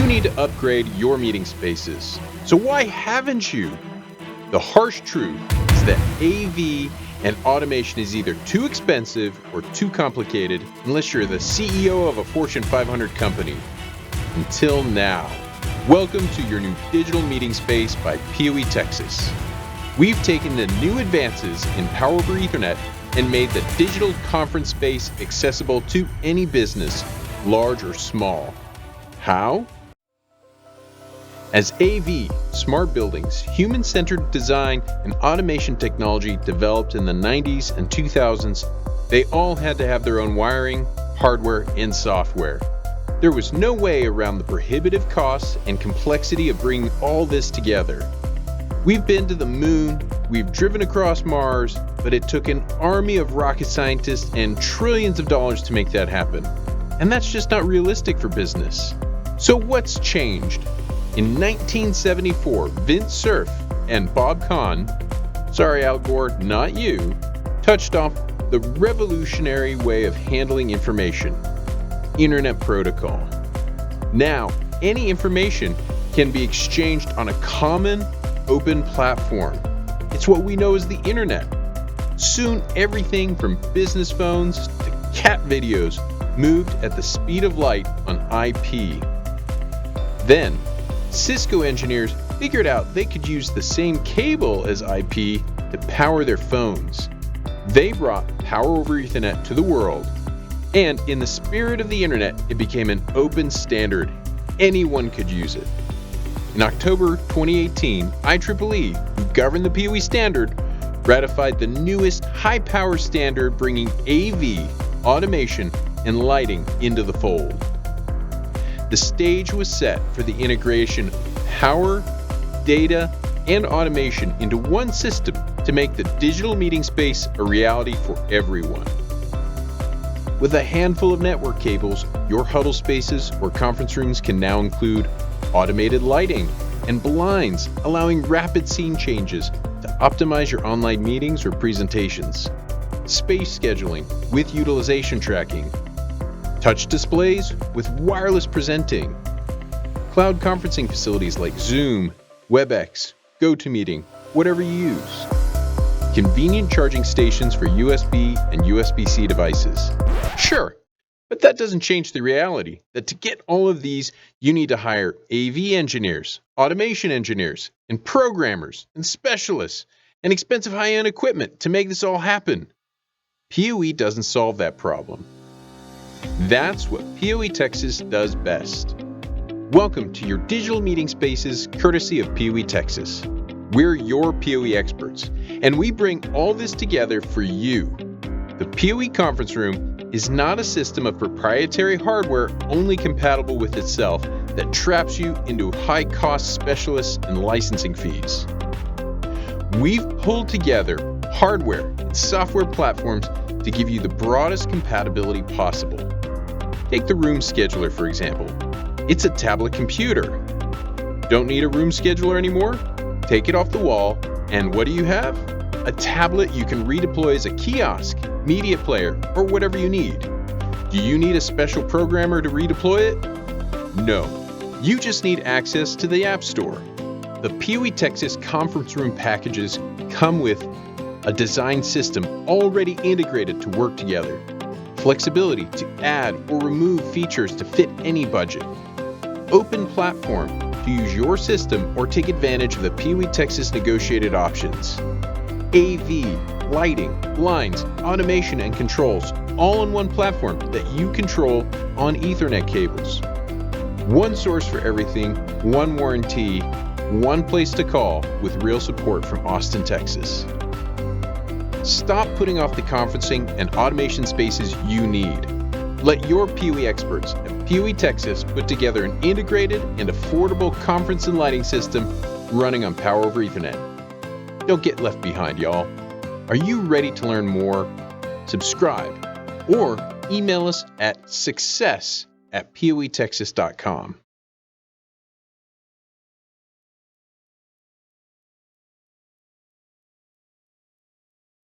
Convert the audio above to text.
You need to upgrade your meeting spaces. So why haven't you? The harsh truth is that AV and automation is either too expensive or too complicated unless you're the CEO of a Fortune 500 company. Until now. Welcome to your new digital meeting space by PoE Texas. We've taken the new advances in Power over Ethernet and made the digital conference space accessible to any business, large or small. How? As AV, smart buildings, human-centered design, and automation technology developed in the 90s and 2000s, they all had to have their own wiring, hardware, and software. There was no way around the prohibitive costs and complexity of bringing all this together. We've been to the moon, we've driven across Mars, but it took an army of rocket scientists and trillions of dollars to make that happen. And that's just not realistic for business. So what's changed? In 1974, Vint Cerf and Bob Kahn, sorry Al Gore, not you, touched off the revolutionary way of handling information, Internet Protocol. Now, any information can be exchanged on a common, open platform. It's what we know as the Internet. Soon, everything from business phones to cat videos moved at the speed of light on IP. Then, Cisco engineers figured out they could use the same cable as IP to power their phones. They brought Power over Ethernet to the world, and in the spirit of the Internet, it became an open standard. Anyone could use it. In October 2018, IEEE, who governed the PoE standard, ratified the newest high-power standard bringing AV, automation, and lighting into the fold. The stage was set for the integration of power, data, and automation into one system to make the digital meeting space a reality for everyone. With a handful of network cables, your huddle spaces or conference rooms can now include automated lighting and blinds, allowing rapid scene changes to optimize your online meetings or presentations, space scheduling with utilization tracking, touch displays with wireless presenting, cloud conferencing facilities like Zoom, WebEx, GoToMeeting, whatever you use, convenient charging stations for USB and USB-C devices. Sure, but that doesn't change the reality that to get all of these, you need to hire AV engineers, automation engineers, and programmers, and specialists, and expensive high-end equipment to make this all happen. PoE doesn't solve that problem. That's what PoE Texas does best. Welcome to your digital meeting spaces courtesy of PoE Texas. We're your PoE experts, and we bring all this together for you. The PoE conference room is not a system of proprietary hardware only compatible with itself that traps you into high-cost specialists and licensing fees. We've pulled together hardware and software platforms to give you the broadest compatibility possible. Take the room scheduler, for example. It's a tablet computer. Don't need a room scheduler anymore? Take it off the wall, and what do you have? A tablet you can redeploy as a kiosk, media player, or whatever you need. Do you need a special programmer to redeploy it? No. You just need access to the App Store. The PoE Texas conference room packages come with a design system already integrated to work together, flexibility to add or remove features to fit any budget, open platform to use your system or take advantage of the PoE Texas negotiated options, AV, lighting, blinds, automation, and controls, all on one platform that you control on Ethernet cables. One source for everything, one warranty, one place to call with real support from Austin, Texas. Stop putting off the conferencing and automation spaces you need. Let your PoE experts at PoE Texas put together an integrated and affordable conference and lighting system running on Power over Ethernet. Don't get left behind, y'all. Are you ready to learn more? Subscribe or email us at success@poetexas.com.